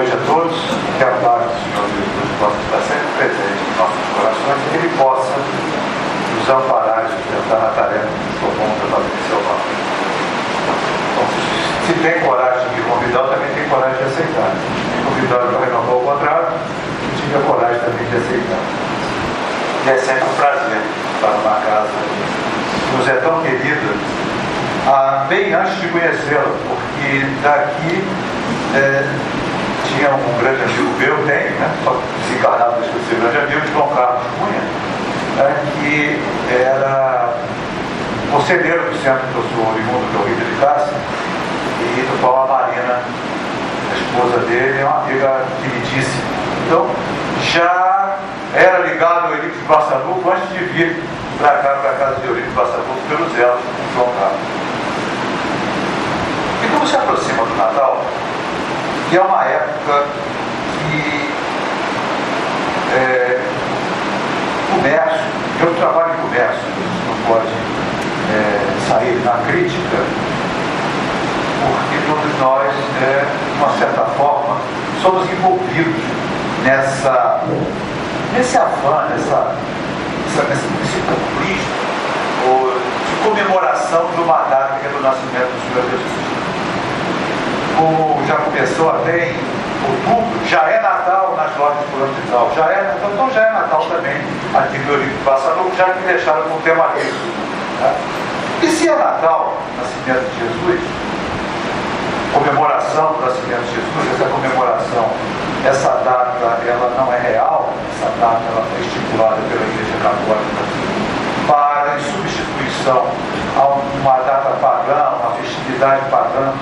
noite a todos. Que a paz do Senhor Jesus possa estar sempre presente em nossos corações e que Ele possa nos amparar e sustentar na tarefa que nos propomos a fazer em seu nome. Então, se tem coragem de convidar, também tem coragem de aceitar. Se convidar para renovar o contrato, tive a coragem também de aceitar. E é sempre um prazer estar numa casa que nos é tão querida, bem antes de conhecê-la, porque daqui tinha um grande amigo meu, só desencarnado, deixa de ser grande amigo, João Carlos Cunha, que era conselheiro do centro que eu sou oriundo, que é o Rio de Cássia, e do qual a Marina, a esposa dele, é uma amiga queridíssima. Então, já era ligado ao Eurípides Barçanuco antes de vir para cá, para a casa de Eurípides Barçanuco, pelos elos com João Carlos. E como se aproxima do Natal, que é uma época que comércio, eu trabalho em comércio, não pode sair na crítica, porque todos nós, de uma certa forma, somos envolvidos nesse afã, nesse conflito de comemoração de uma data que é do nascimento do Senhor Jesus. Como já começou até em outubro, já é Natal nas lojas de fulano de tal, então já é Natal também aqui no Eurípides Barçanuco, já que deixaram com o tema livre. E se é Natal, nascimento de Jesus, comemoração do nascimento de Jesus, essa comemoração, essa data, ela não é real, essa data ela foi estipulada pela Igreja Católica para, em substituição a uma data pagã, uma festividade pagã,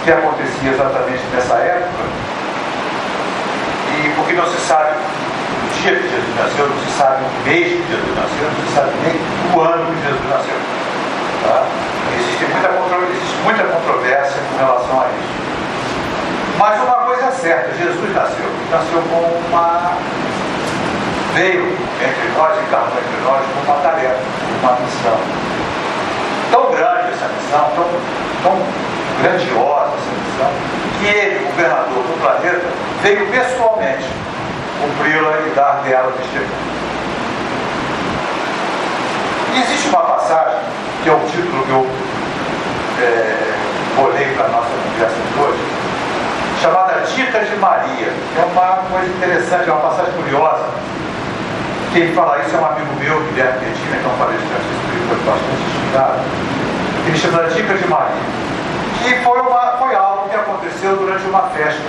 que acontecia exatamente nessa época, e porque não se sabe o dia que Jesus nasceu, não se sabe o mês que Jesus nasceu, não se sabe nem o ano que Jesus nasceu. Existe muita controvérsia com relação a isso. Mas uma coisa é certa, Jesus nasceu veio entre nós, encarnou entre nós, com uma tarefa, uma missão. Tão grande essa missão, tão grandiosa essa missão, que ele, o governador do planeta, veio pessoalmente cumpri-la e dar dela testemunho. E existe uma passagem, que é o título que eu bolei para a nossa conversa de hoje, chamada Dicas de Maria. É uma coisa interessante, é uma passagem curiosa. Quem fala isso é um amigo meu, Guilherme Medina, que é um palestrante espiritual bastante estudado. Ele chama de Dicas de Maria. E foi algo que aconteceu durante uma festa.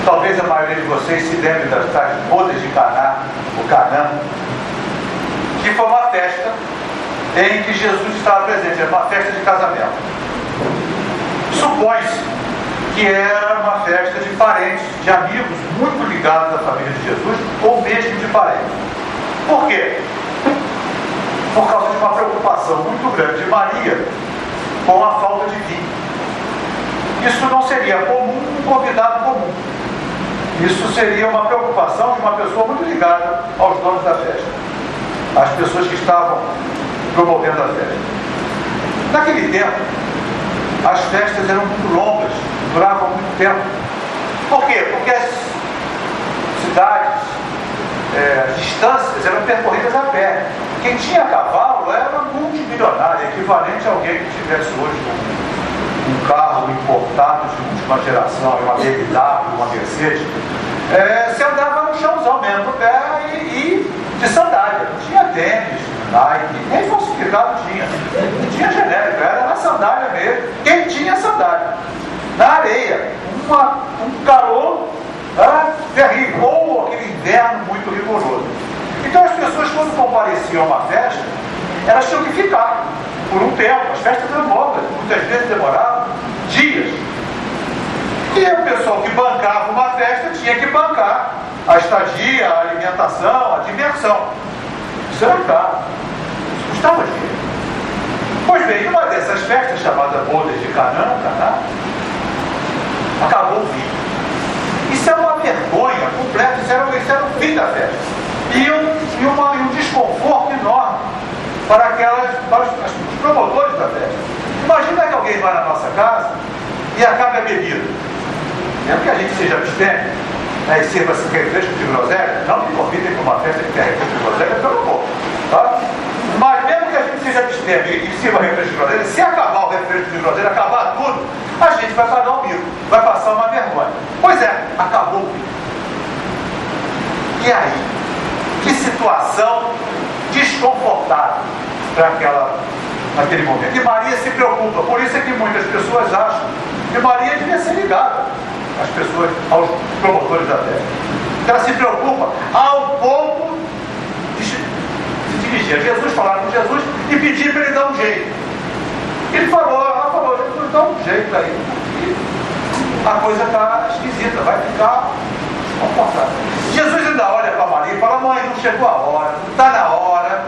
Talvez a maioria de vocês se lembre das tais bodas de Caná, o Canã, que foi uma festa em que Jesus estava presente, era uma festa de casamento. Supõe-se que era uma festa de parentes, de amigos muito ligados à família de Jesus, ou mesmo de parentes. Por quê? Por causa de uma preocupação muito grande de Maria com a falta de vinho. Isso não seria comum, um convidado comum. Isso seria uma preocupação de uma pessoa muito ligada aos donos da festa, às pessoas que estavam promovendo a festa. Naquele tempo, as festas eram muito longas, duravam muito tempo. Por quê? Porque as cidades, as distâncias eram percorridas a pé. Quem tinha cavalo era multimilionário, equivalente a alguém que tivesse hoje um carro importado de última geração, uma BMW, uma Mercedes. Você andava no chãozão mesmo, no pé e de sandália. Não tinha tênis, Nike, nem falsificado tinha. Não tinha genérico, era na sandália mesmo. Quem tinha sandália? Na areia. Um calor terrível, ou aquele inverno muito rigoroso. Então as pessoas, quando compareciam a uma festa, elas tinham que ficar por um tempo. As festas eram longas, muitas vezes demoravam dias. E o pessoal que bancava uma festa tinha que bancar a estadia, a alimentação, a diversão. Isso era caro. Isso custava dinheiro. Pois bem, numa dessas festas, chamada Bodas de Caná, acabou o vinho. Isso é uma vergonha completa, isso era o fim da festa. E um desconforto enorme para os promotores da festa. Imagina que alguém vai na nossa casa e acaba a bebida. Mesmo que a gente seja abstêmio, né, e sirva esse refresco de groselha, não me convidem para uma festa que tem refresco de groselha, porque eu não vou. Tá? Mas mesmo que a gente seja abstêmio e sirva refresco de groselha, se acabar o refresco de groselha, acabar tudo, a gente vai pagar o bico, vai passar uma vergonha. Pois é, acabou o bico. E aí? Que situação desconfortável para naquele momento. E Maria se preocupa, por isso é que muitas pessoas acham que Maria devia ser ligada às pessoas, aos promotores da festa. Ela se preocupa ao ponto de se dirigir a Jesus, falar com Jesus e pedir para ele dar um jeito. Ele falou, Jesus, dá um jeito aí, porque a coisa está esquisita, vai ficar comportada. Jesus ainda olha para Maria e fala, mãe, não chegou a hora, não está na hora,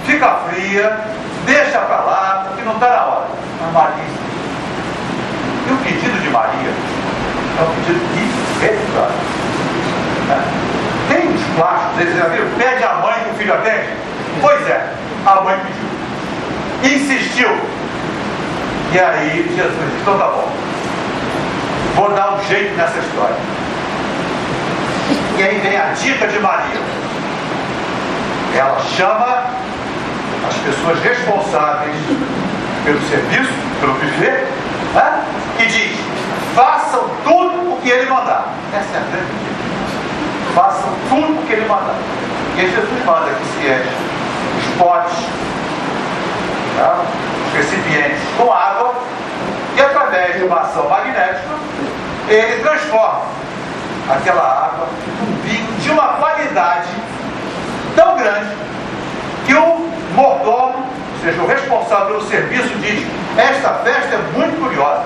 fica fria, deixa para lá, porque não está na hora. Mas Maria insiste. E o pedido de Maria é um pedido irrecusável. Tem uns plásticos, eles já viram? Pede a mãe que o filho atende? Pois é, a mãe pediu. Insistiu. E aí Jesus disse, então tá bom. Vou dar um jeito nessa história. E aí vem a dica de Maria. Ela chama as pessoas responsáveis pelo serviço, pelo buffet, né? E diz, façam tudo o que ele mandar. Essa é a grande dica. Façam tudo o que ele mandar. E aí Jesus manda que se enche os potes, tá? Os recipientes com água, e através de uma ação magnética, ele transforma aquela água num vinho de uma qualidade tão grande que o mordomo, ou seja, o responsável pelo serviço, diz, esta festa é muito curiosa,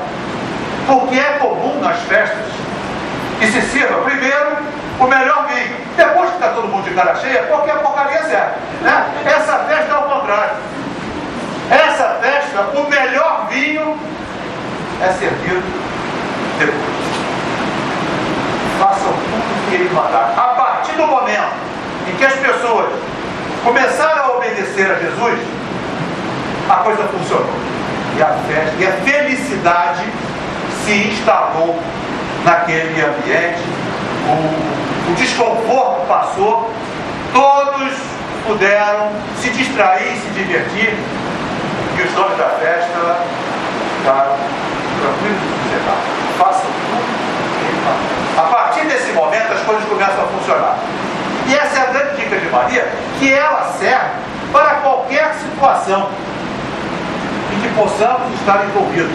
porque é comum nas festas que se sirva primeiro o melhor vinho, depois que está todo mundo de cara cheia, porque a porcaria serve, né? Essa festa é ao contrário. Essa festa, o melhor vinho é servido depois. Façam tudo o que ele mandar. A partir do momento em que as pessoas começaram a obedecer a Jesus, a coisa funcionou. E a festa, e a felicidade se instalou naquele ambiente, o desconforto passou, todos puderam se distrair, se divertir, e os donos da festa ficaram tranquilos e sossegados. Façam tudo. A partir desse momento as coisas começam a funcionar. E essa é a grande dica de Maria, que ela serve para qualquer situação em que possamos estar envolvidos.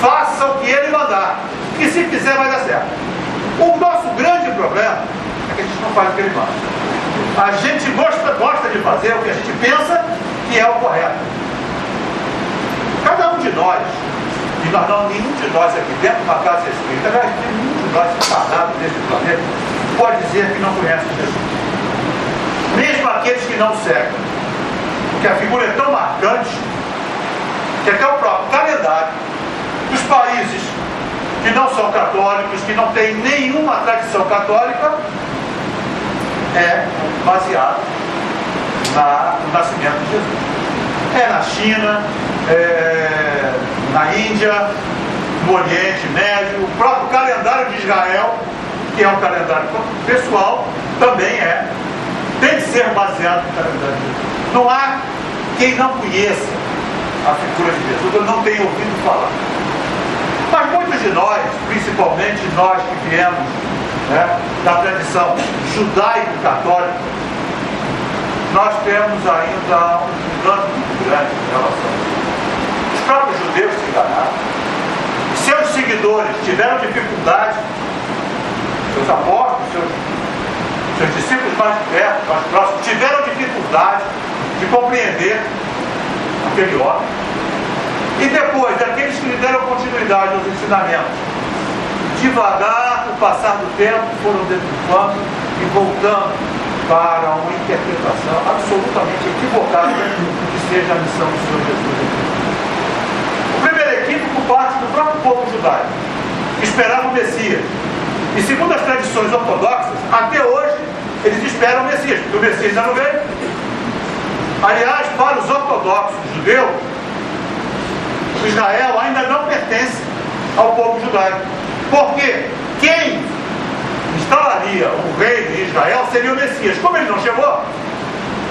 Faça o que ele mandar, que se fizer vai dar certo. O nosso grande problema é que a gente não faz o que ele manda. A gente gosta de fazer o que a gente pensa que é o correto. Cada um de nós, e nós não, nenhum de nós aqui dentro da casa espírita, aliás, nenhum de nós encarnados neste planeta pode dizer que não conhece Jesus. Mesmo aqueles que não seguem, porque a figura é tão marcante que até o próprio calendário dos países que não são católicos, que não têm nenhuma tradição católica, é baseado no nascimento de Jesus. É na China, na Índia, no Oriente Médio, o próprio calendário de Israel, que é um calendário pessoal, também tem que ser baseado no calendário de Jesus. Não há quem não conheça a figura de Jesus, eu não tenho ouvido falar. Mas muitos de nós, principalmente nós que viemos da tradição judaico-católica, nós temos ainda um engano muito grande em relação a isso. Os próprios judeus se enganaram. Seus seguidores tiveram dificuldade, seus apóstolos, seus discípulos mais de perto, mais próximos, tiveram dificuldade de compreender aquele homem. E depois, daqueles que lhe deram continuidade aos ensinamentos, devagar, com o passar do tempo, foram deturpando e voltando para uma interpretação absolutamente equivocada do que seja a missão do Senhor Jesus. O primeiro equívoco parte do próprio povo judaico, que esperava o Messias. E segundo as tradições ortodoxas, até hoje, eles esperam o Messias, porque o Messias ainda não veio. Aliás, para os ortodoxos judeus, Israel ainda não pertence ao povo judaico. Por quê? quem instalaria o rei de Israel seria o Messias. Como ele não chegou,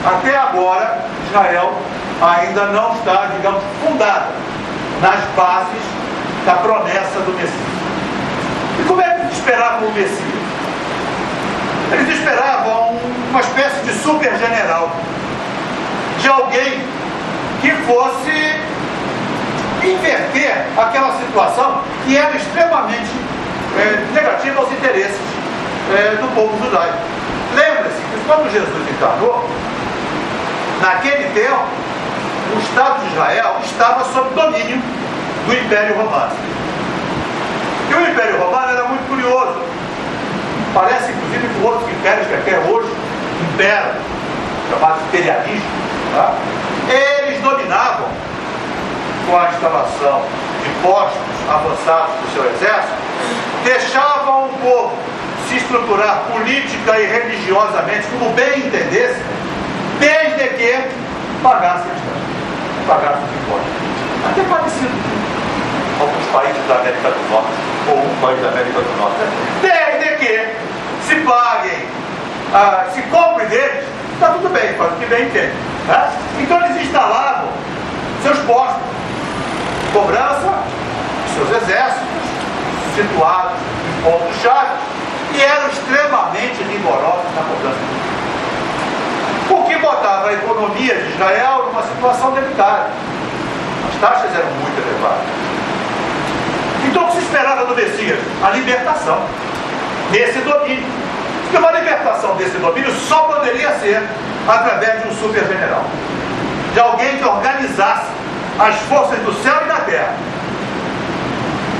até agora Israel ainda não está, digamos, fundada nas bases da promessa do Messias. E como é que eles esperavam o Messias? Eles esperavam uma espécie de super general, de alguém que fosse inverter aquela situação que era extremamente negativa aos interesses do povo judaico. Lembre-se que quando Jesus encarnou, naquele tempo, o Estado de Israel estava sob domínio do Império Romano. E o Império Romano era muito curioso. Parece, inclusive, com outros impérios que até hoje imperam, chamados imperialismo. Tá? Eles dominavam, com a instalação de postos avançados do seu exército, deixavam o povo se estruturar política e religiosamente como bem entendesse, desde que pagassem os impostos. Até parecido com alguns países da América do Norte, ou um país da América do Norte, desde que se paguem, se compre deles, está tudo bem, faz o que bem entende. Tá? Então eles instalavam seus postos, cobrança dos seus exércitos, situados em pontos-chave, e eram extremamente rigorosos na cobrança. O que botava a economia de Israel numa situação delicada. As taxas eram muito elevadas. Então o que se esperava do Messias? A libertação desse domínio. Porque uma libertação desse domínio só poderia ser através de um super general, de alguém que organizasse as forças do céu e da terra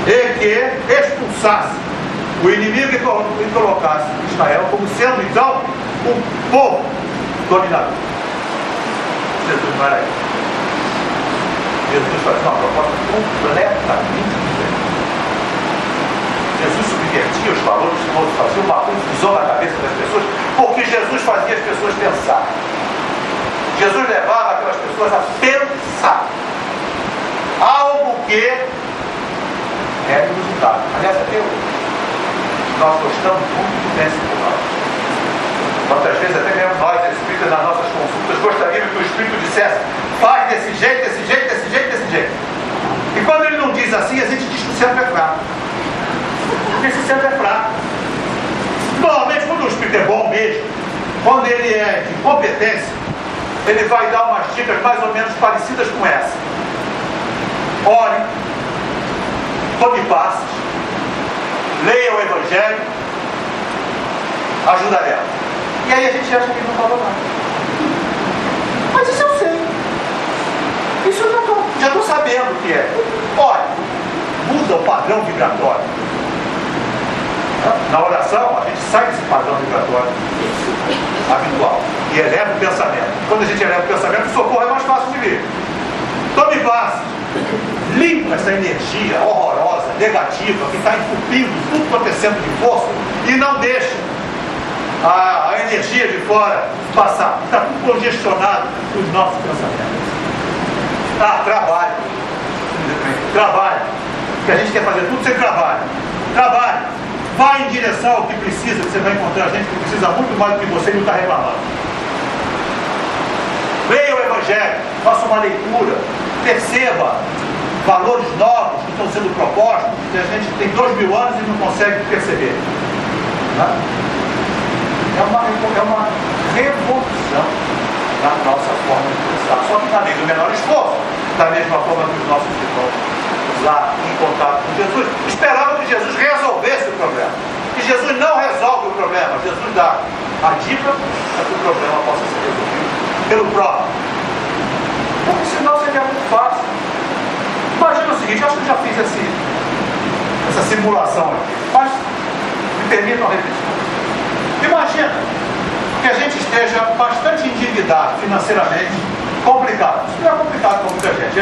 e que expulsasse o inimigo e colocasse Israel como sendo então um povo dominador. Jesus não era isso. Jesus fazia uma proposta completamente diferente. Jesus subvertia os valores todos, fazia uma confusão na cabeça das pessoas, porque Jesus fazia as pessoas pensar. Jesus levava aquelas pessoas a pensar algo que é inusitado. Aliás, até hoje nós gostamos muito do pensamento. Quantas vezes até mesmo nós, espíritas, nas nossas consultas, gostaríamos que o Espírito dissesse: faz desse jeito, desse jeito, desse jeito, desse jeito. E quando ele não diz assim, a gente diz que o centro é fraco. Porque esse centro é fraco. Normalmente, quando o Espírito é bom mesmo, quando ele é de competência, ele vai dar umas dicas mais ou menos parecidas com essa. Ore, tome passos, leia o Evangelho, ajudará. E aí a gente acha que ele não falou nada. Mas isso eu sei. Isso eu já estou sabendo o que é. Olha, muda o padrão vibratório. Na oração, a gente sai desse padrão vibratório habitual e eleva o pensamento. Quando a gente eleva o pensamento, o socorro é mais fácil de vir. Tome passos, limpa essa energia horrorosa, negativa, que está entupindo tudo acontecendo de força, e não deixa a energia de fora passar. Está tudo congestionado nos nossos pensamentos. Trabalho. Trabalho. Porque a gente quer fazer tudo sem trabalho. Trabalho. Vá em direção ao que precisa, que você vai encontrar gente que precisa muito mais do que você e não está reclamando. Leia o Evangelho, faça uma leitura, perceba valores novos que estão sendo propostos, que a gente tem 2000 anos e não consegue perceber. É uma revolução na nossa forma de pensar, só que também do menor esforço, da mesma forma que os nossos irmãos lá em contato com Jesus esperavam que Jesus resolvesse o problema. E Jesus não resolve o problema, Jesus dá a dica para que o problema possa ser resolvido pelo próprio. Porque senão seria muito fácil. Imagina o seguinte, eu acho que eu já fiz essa simulação aqui, mas me permitam repetir. Imagina que a gente esteja bastante endividado financeiramente, complicado. Isso não é complicado para muita gente,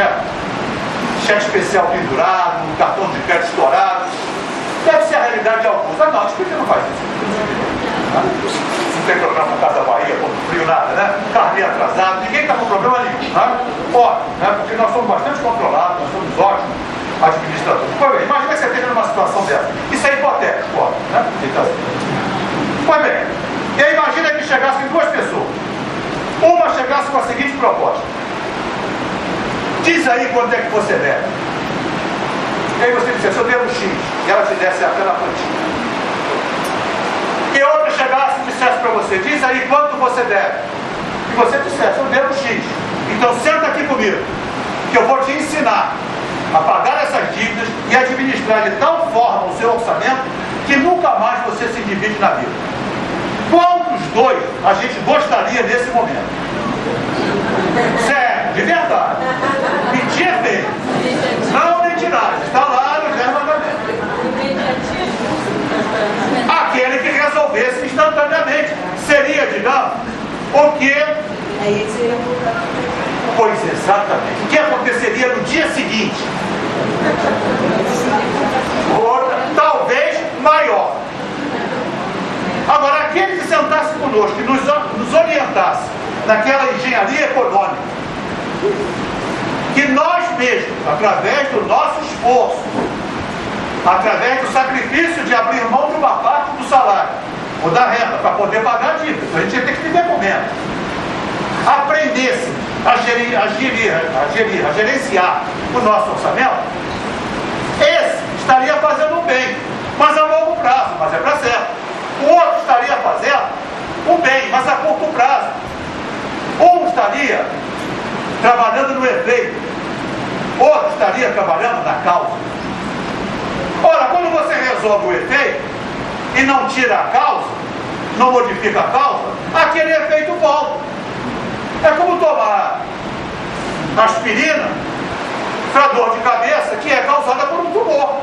cheque especial pendurado, cartão de crédito estourado. Deve ser a realidade de alguns. Mas não, o Espírito não faz isso. Não tem problema com Casa Bahia, com frio, nada, né? Carneiro atrasado, ninguém está com problema nenhum. Porque nós somos bastante controlados, nós somos ótimos administradores. Pois bem, imagina que você esteja numa situação dessa. Isso é hipotético. forma, né? Pois bem, e aí imagina que chegassem duas pessoas. Uma chegasse com a seguinte proposta: diz aí quanto é que você deve. E aí você dissesse, eu devo X, e ela te desse aquela quantia. E outra chegasse e dissesse para você, diz aí quanto você deve. E você dissesse, eu devo X. Então senta aqui comigo, que eu vou te ensinar a pagar essas dívidas e administrar de tal forma o seu orçamento que nunca mais você se divide na vida. Quantos dois a gente gostaria nesse momento? Sério, de verdade. Mentir feio. Não mentiragem. Está lá no verbo mandamento. Aquele que resolvesse instantaneamente seria, digamos, o que? Pois exatamente. O que aconteceria no dia seguinte? Outra, talvez maior. Agora, aquele que sentasse conosco, que nos orientasse naquela engenharia econômica, que nós mesmos, através do nosso esforço, através do sacrifício de abrir mão de uma parte do salário ou da renda para poder pagar a dívida, a gente ia ter que viver comendo, aprendesse a gerenciar o nosso orçamento, esse estaria fazendo um bem, mas a longo prazo, mas é para certo. O outro estaria fazendo um bem, mas a curto prazo. Um estaria trabalhando no efeito, outro estaria trabalhando na causa. Ora, quando você resolve o efeito e não tira a causa, não modifica a causa, aquele efeito volta. É como tomar aspirina para dor de cabeça que é causada por um tumor.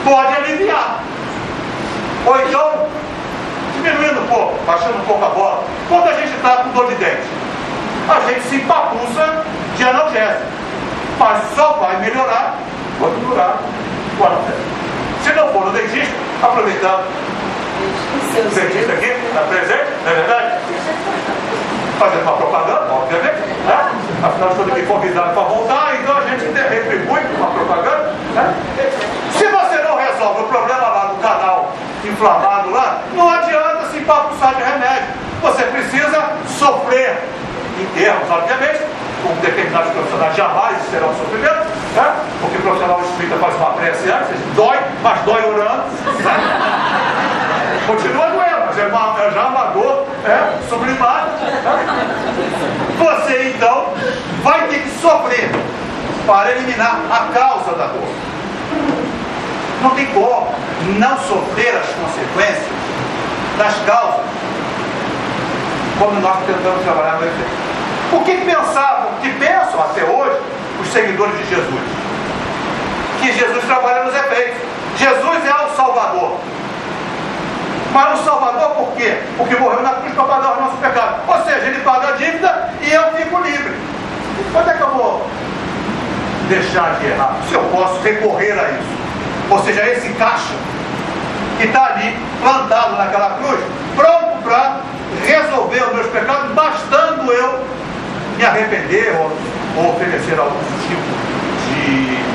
Pode aliviar. Ou então, diminuindo um pouco, baixando um pouco a bola. Quando a gente está com dor de dente, a gente se empapuça de analgésico. Mas só vai melhorar quando durar o analgésico. Se não for no dentista, aproveitando o dentista aqui, está presente, não é verdade? Fazendo uma propaganda, obviamente, né? Afinal, estou aqui convidado para voltar, então a gente retribui uma propaganda, né? Se você não resolve o problema lá do canal inflamado lá, não adianta se empapuçar de remédio. Você precisa sofrer, em termos, obviamente, com determinados profissionais jamais será um sofrimento, né? Porque o profissional espírita faz uma prece antes, dói, mas dói orando, né? Continua doendo, mas é já uma dor sublimada, né? Você então vai ter que sofrer para eliminar a causa da dor. Não tem como não sofrer as consequências das causas quando nós tentamos trabalhar no efeito. O que pensavam, que pensam até hoje os seguidores de Jesus? Que Jesus trabalha nos efeitos. Jesus é o Salvador. Mas o Salvador por quê? Porque morreu na cruz para pagar o nosso pecado. Ou seja, ele paga a dívida e eu fico livre. Quando é que eu vou deixar de errar? Se eu posso recorrer a isso. Ou seja, esse caixa que está ali, plantado naquela cruz, pronto para resolver os meus pecados, bastando eu me arrepender ou oferecer algum tipo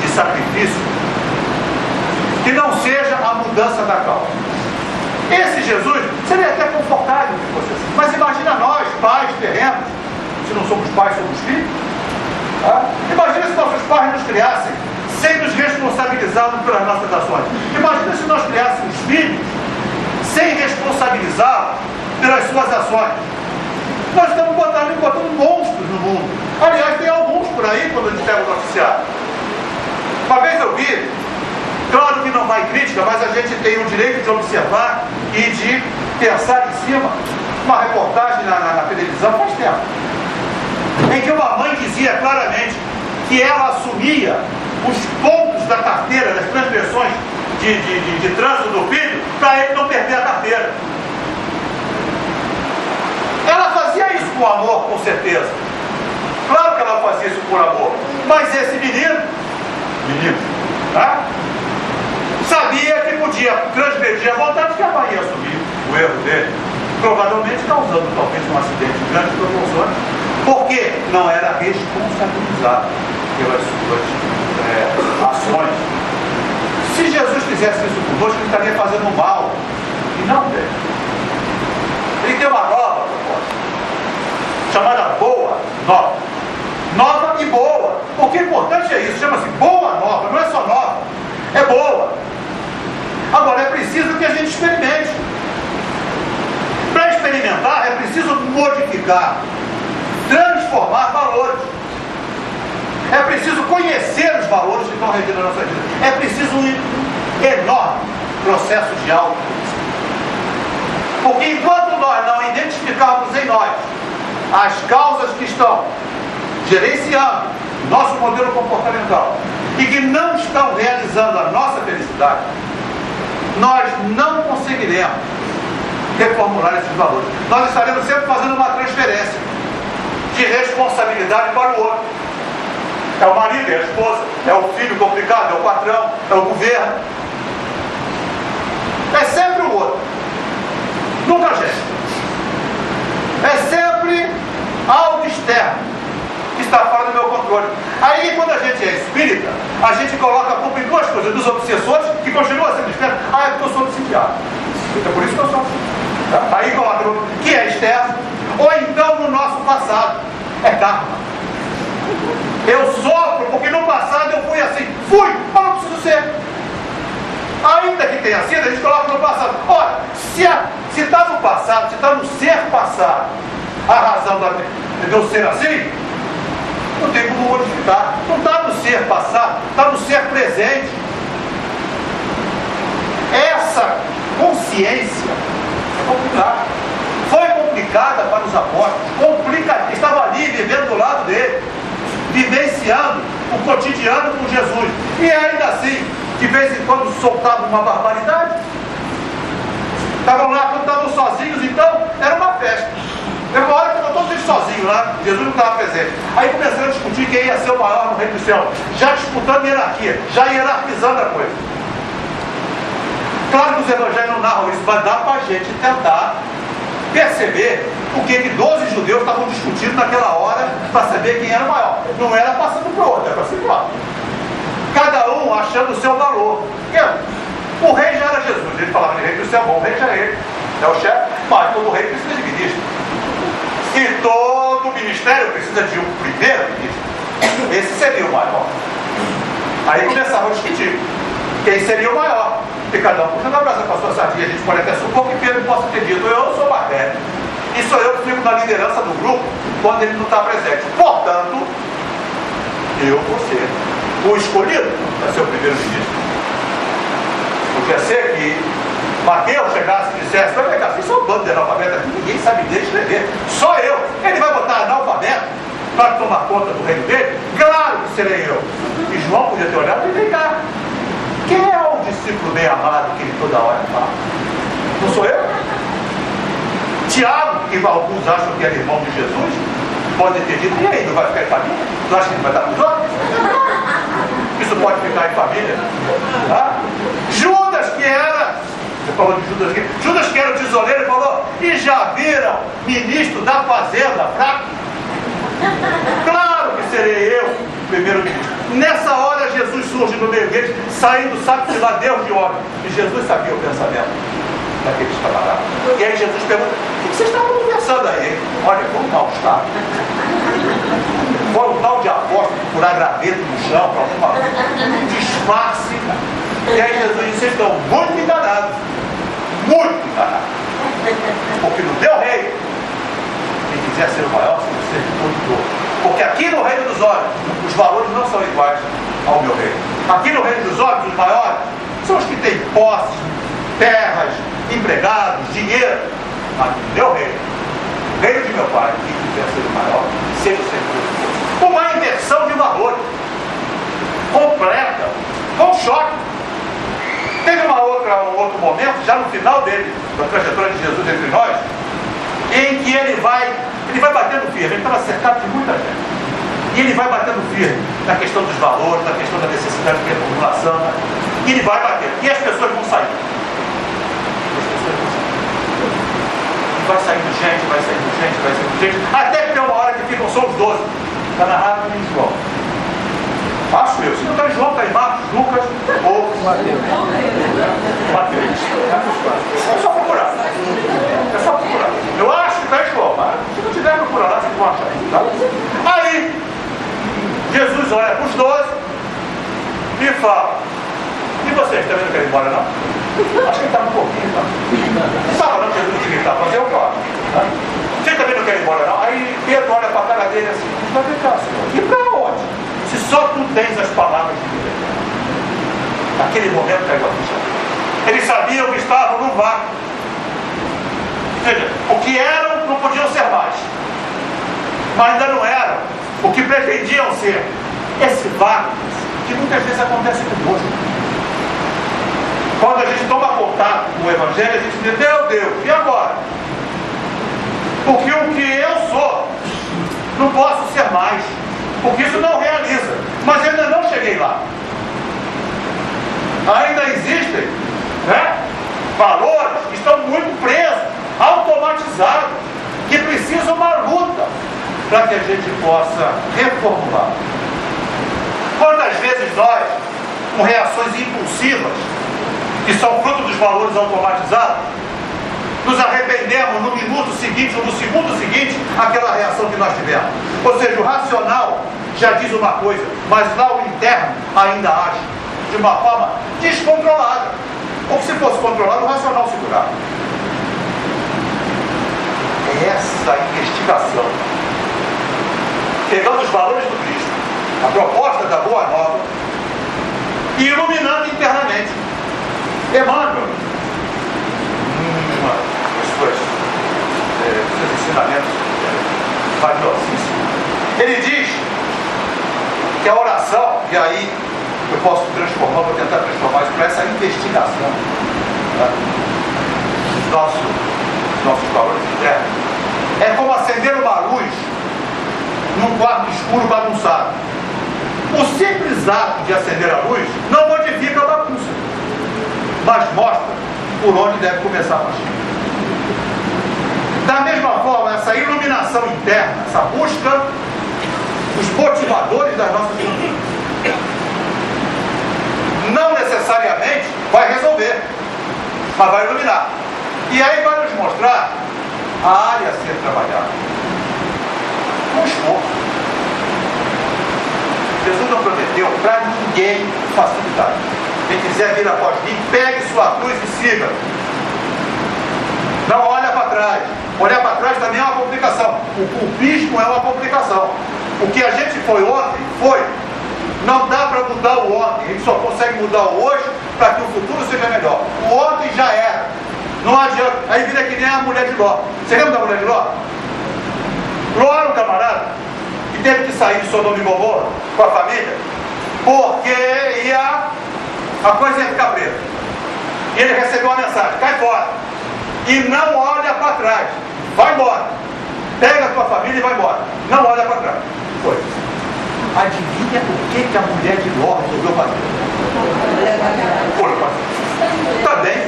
de sacrifício que não seja a mudança da causa. Esse Jesus seria até confortável que fosse assim. Mas imagina nós, pais terrenos, se não somos pais, somos filhos. Tá? Imagina se nossos pais nos criassem sem nos responsabilizarmos pelas nossas ações. Imagina se nós criássemos filhos sem responsabilizá-los pelas suas ações. Nós estamos botando monstros no mundo. Aliás, tem alguns por aí, quando a gente pega o noticiário. Uma vez eu vi, claro que não vai crítica, mas a gente tem o direito de observar e de pensar em cima. Uma reportagem na televisão faz tempo, em que uma mãe dizia claramente que ela assumia os pontos da carteira, das transgressões de trânsito do filho, para ele não perder a carteira. Ela fazia isso com amor, com certeza. Claro que ela fazia isso por amor. Mas esse menino, tá? Sabia que podia transgredir a vontade que a mãe ia assumir o erro dele, provavelmente causando talvez um acidente de grandes proporções, porque não era responsabilizado pelas suas ações. Se Jesus fizesse isso conosco, ele estaria fazendo mal. E não tem. Ele tem uma nova proposta, chamada boa nova. Nova e boa. Porque o importante é isso, chama-se boa nova, não é só nova, é boa. Agora é preciso que a gente experimente. Para experimentar é preciso modificar, transformar valores. É preciso conhecer os valores que estão regindo a nossa vida. É preciso um enorme processo de autoconhecimento. Porque enquanto nós não identificarmos em nós as causas que estão gerenciando nosso modelo comportamental e que não estão realizando a nossa felicidade, nós não conseguiremos reformular esses valores. Nós estaremos sempre fazendo uma transferência de responsabilidade para o outro. É o marido, é a esposa, é o filho complicado, é o patrão, é o governo. É sempre o outro. Nunca a gente. É sempre algo externo que está fora do meu controle. Aí, quando a gente é espírita, a gente coloca a culpa em duas coisas: dos obsessores, que continuam sendo externos. É porque eu sou obsidiado. É por isso que eu sou obsidiado. Aí coloca que é externo, ou então no nosso passado. É karma. Eu sofro porque no passado eu fui assim. Fui, mas não preciso ser. Ainda que tenha sido, a gente coloca no passado. Olha, se está no passado, se está no ser passado, a razão de eu ser assim, não tem como modificar. Não está no ser passado, está no ser presente. Essa consciência é complicada. Foi complicada para os apóstolos, complicada. Estava ali vivendo do lado dele, vivenciando o cotidiano com Jesus. E ainda assim, de vez em quando soltavam uma barbaridade. Estavam lá, quando estavam sozinhos, então era uma festa. Teve uma hora que estavam todos eles sozinhos lá, Jesus não estava presente. Aí começaram a discutir quem ia ser o maior no reino do céu, já disputando hierarquia, já hierarquizando a coisa. Claro que os evangelhos não narram isso, mas dá para a gente tentar perceber o que 12 judeus estavam discutindo naquela hora para saber quem era o maior. Não era passando para o outro, era para si próprio. Cada um achando o seu valor. O rei já era Jesus, ele falava de rei do céu, bom, o rei já é ele, é o chefe, mas todo rei precisa de ministro. E todo ministério precisa de um primeiro ministro. Esse seria o maior. Aí começavam a discutir quem seria o maior. E cada um puxando a brasa para a sua sardinha. A gente pode até supor que Pedro possa ter dito: eu sou mais velho, e sou eu que fico na liderança do grupo quando ele não está presente. Portanto, eu vou ser o escolhido para ser o primeiro-ministro. Podia ser que Mateus chegasse e dissesse: vai pegar, vocês são um bando de analfabetos aqui, ninguém sabe ler e escrever, só eu. Ele vai botar analfabeto para tomar conta do reino dele? Claro que serei eu. E João podia ter olhado e vem cá. Quem é o discípulo bem amado que ele toda hora fala? Não sou eu? Tiago, que alguns acham que era irmão de Jesus, pode ter dito: e aí, não vai ficar em família? Tu acha que ele vai estar com os outros? Isso pode ficar em família? Tá? Judas, que era, você falou de Judas aqui, Judas que era o tesoureiro, falou: e já viram ministro da fazenda fraco? Claro que serei eu primeiro-ministro. Nessa hora Jesus surge no meio deles, saindo, sabe-se lá Deus de homem. E Jesus sabia o pensamento daqueles camaradas. E aí Jesus pergunta: o que vocês estavam conversando aí? Olha, como mal-estar. Foi um tal de apóstolo procurar graveto no chão para alguma disfarce. E aí Jesus disse: vocês estão muito enganados. Muito enganados. Porque no meu reino, quem quiser ser o maior, se você ser todo. Porque aqui no reino dos olhos, os valores não são iguais ao meu reino. Aqui no reino dos olhos, os maiores são os que têm posses, terras, empregados, dinheiro. Mas no meu reino, o reino de meu pai, quem quiser ser o maior, seja sempre uma inversão de valores completa, com choque. Teve um outro momento, já no final dele, da trajetória de Jesus entre nós, em que ele vai batendo firme. Ele estava cercado de muita gente. E ele vai batendo firme na questão dos valores, na questão da necessidade de reformulação. E ele vai batendo. E as pessoas vão sair. E vai saindo gente, vai saindo gente, vai saindo gente. Até que tem uma hora que ficam só os 12. Está narrado em João. Acho eu. Se não está em João, está em Marcos, Lucas ou Mateus. É só procurar. É só procurar. Eu acho que está em João, mas se não tiver, procura lá, vocês vão achar. Tá? Aí, Jesus olha para os 12 e fala: e vocês também não querem ir embora, não? Acho que ele está um pouquinho, tá? Não está falando que Jesus não queria estar, mas eu falo. Tá? Vocês também não querem ir embora, não? Aí Pedro olha para a cara dele assim: mas vem cá, Senhor, e para onde? Se só tu tens as palavras de vida. Naquele momento caiu a ficha. Eles sabiam que estavam no vácuo. Ou seja, o que eram não podiam ser mais. Mas ainda não eram o que pretendiam ser. Esse vácuo que muitas vezes acontece conosco. Quando a gente toma contato com o Evangelho, a gente diz: meu Deus, e agora? Porque o que eu sou, não posso ser mais. Porque isso não realiza. Mas eu ainda não cheguei lá. Ainda existem, né, valores que estão muito presos, automatizados, que precisam uma luta para que a gente possa reformular. Quantas vezes nós, com reações impulsivas, que são fruto dos valores automatizados, nos arrependemos no minuto seguinte ou no segundo seguinte aquela reação que nós tivemos. Ou seja, o racional já diz uma coisa, mas lá o interno ainda age de uma forma descontrolada. Ou se fosse controlado, o racional segurava. É essa investigação, pegando os valores do Cristo, a proposta da Boa Nova, e iluminando internamente. Emmanuel, seus ensinamentos valiosíssimos, ele diz que a oração, e aí eu posso transformar, vou tentar transformar isso para essa investigação, tá, dos nossos valores internos, é como acender uma luz num quarto escuro bagunçado. O simples ato de acender a luz não modifica a bagunça, mas mostra por onde deve começar a partir. Da mesma forma, essa iluminação interna, essa busca, os motivadores das nossas vidas, não necessariamente vai resolver, mas vai iluminar. E aí vai nos mostrar a área a ser trabalhada. Com esforço. Jesus não prometeu para ninguém facilidade. Quem quiser vir após mim, pegue sua cruz e siga. Não olha para trás. Olhar para trás também é uma complicação. O culpismo é uma complicação. O que a gente foi ontem, foi. Não dá para mudar o ontem. A gente só consegue mudar o hoje para que o futuro seja melhor. O ontem já era. Não adianta. Aí vira que nem a mulher de Ló. Você lembra da mulher de Ló? Ló era um camarada que teve que sair de Sodoma e Gomorra com a família, porque a coisa ia ficar presa. E ele recebeu uma mensagem: cai fora. E não olha para trás. Vai embora. Pega a tua família e vai embora. Não olha para trás. Foi. Adivinha o que a mulher de Ló resolveu fazer? Foi fazer. Tá bem.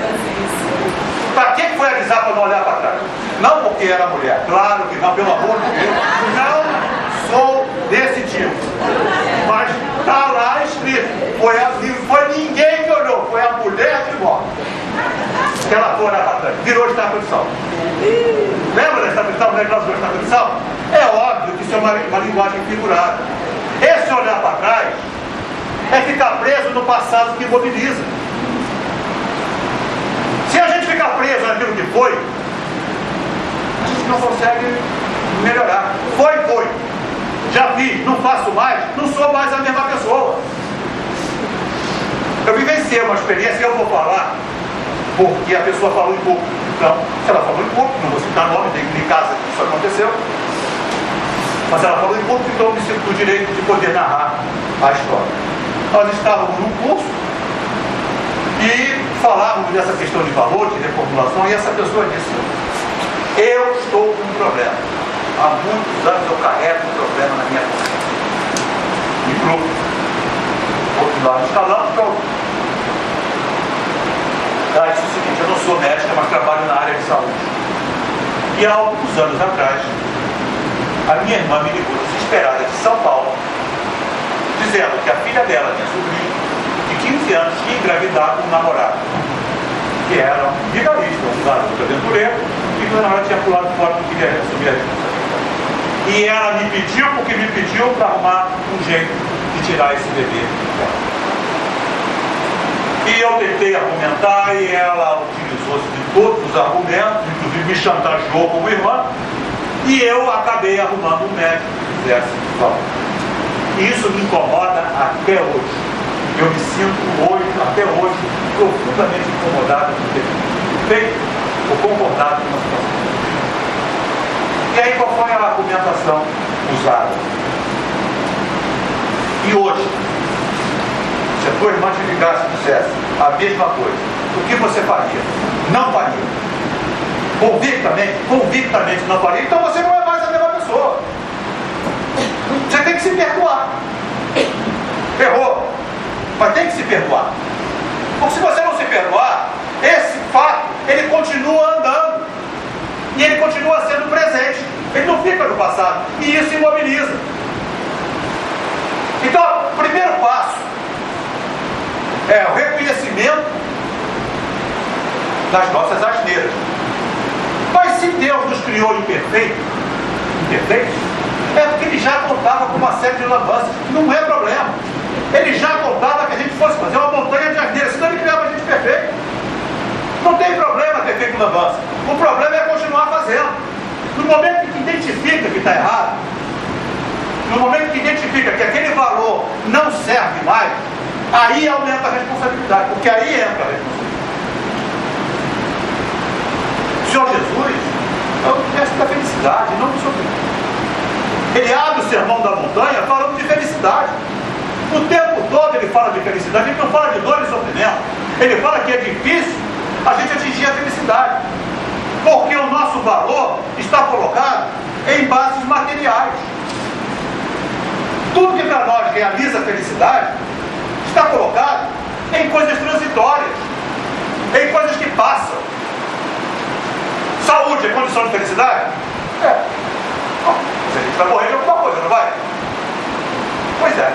Para que foi avisar para não olhar para trás? Não porque era mulher. Claro que não, pelo amor de Deus. Não sou desse tipo. Mas está lá escrito. Foi ninguém que olhou. Foi a mulher de Ló. Que ela foi olhar para trás. Virou estátua de sal. Lembra da estátua de sal? Mulher que nós virou estátua de sal? É óbvio que isso é uma linguagem figurada. Esse olhar para trás é ficar preso no passado que imobiliza. Se a gente ficar preso naquilo que foi, a gente não consegue melhorar. Foi. Já fiz, não faço mais, não sou mais a mesma pessoa. Eu vivenciei uma experiência e eu vou falar porque a pessoa falou em público. Então, se ela falou em público, não vou citar nome, nem casa que isso aconteceu, mas ela falou em público, então eu me sinto com o direito de poder narrar a história. Nós estávamos num curso e falávamos dessa questão de valor, de reformulação, e essa pessoa disse: eu estou com um problema. Há muitos anos eu carrego um problema na minha vida. E grupo. Outro lado escalando, pronto. Ela disse o seguinte: eu não sou médica, mas trabalho na área de saúde. E há alguns anos atrás, a minha irmã me ligou desesperada de São Paulo, dizendo que a filha filha dela, minha sobrinha, de 15 anos, tinha engravidado um namorado, que era um vigarista, um garoto aventureiro, e que na hora tinha pulado fora, não queria assumir a responsabilidade. E ela me pediu, porque me pediu para arrumar um jeito de tirar esse bebê dela. E eu tentei argumentar e ela utilizou-se de todos os argumentos, inclusive me chantageou como irmã, e eu acabei arrumando um médico que fizesse falta. E isso me incomoda até hoje. Eu me sinto hoje, até hoje, profundamente incomodado por ter feito ou concordado com uma situação. E aí qual foi a argumentação usada? E hoje, se a tua irmã te ligasse e dissesse a mesma coisa, o que você faria? Não faria. Convictamente não faria, então você não é mais a mesma pessoa. Você tem que se perdoar. Errou. Mas tem que se perdoar. Porque se você não se perdoar, esse fato, ele continua andando. E ele continua sendo presente. Ele não fica no passado. E isso imobiliza. Então, o primeiro passo é o reconhecimento das nossas asneiras. Mas se Deus nos criou imperfeitos, é porque Ele já contava com uma série de lambanças. Não é problema. Ele já contava que a gente fosse fazer uma montanha de asneiras, senão Ele criava a gente perfeito. Não tem problema ter feito lambança. O problema é continuar fazendo. No momento que identifica que está errado, no momento que identifica que aquele valor não serve mais, aí aumenta a responsabilidade, porque aí entra a responsabilidade. O Senhor Jesus é o mestre da felicidade, não do sofrimento. Ele abre o sermão da montanha falando de felicidade. O tempo todo ele fala de felicidade, ele não fala de dor e sofrimento. Ele fala que é difícil a gente atingir a felicidade, porque o nosso valor está colocado em bases materiais. Tudo que para nós realiza a felicidade está colocado em coisas transitórias, em coisas que passam. Saúde é condição de felicidade? É. Bom, se a gente vai morrer de alguma coisa, não vai? Pois é.